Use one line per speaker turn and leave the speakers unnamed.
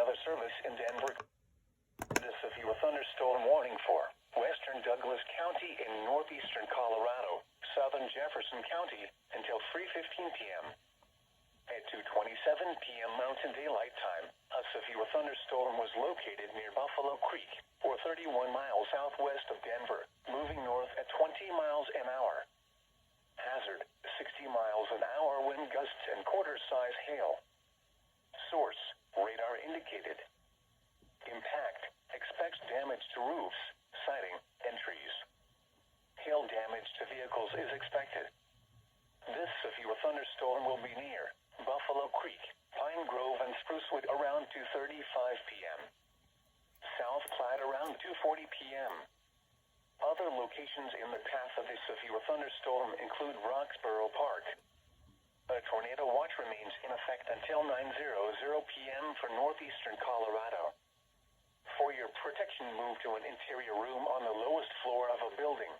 weather service in Denver. The severe thunderstorm warning for western Douglas County in northeastern Colorado, southern Jefferson County until 3:15 p.m. At 2:27 p.m. Mountain Daylight Time, a severe thunderstorm was located near Buffalo Creek, or 31 miles southwest of Denver, moving north at 20 miles an hour. Hazard, 60 miles an hour wind gusts and quarter-size hail. Source, radar indicated. Impact, expects damage to roofs, siding, and trees. Hail damage to vehicles is expected. This severe thunderstorm will be near Buffalo Creek, Pine Grove, and Sprucewood around 2:35 p.m. South Platte around 2:40 p.m. Other locations in the path of this severe thunderstorm include Roxborough Park. A tornado watch remains in effect until 9:00 p.m. for northeastern Colorado. For your protection, move to an interior room on the lowest floor of a building.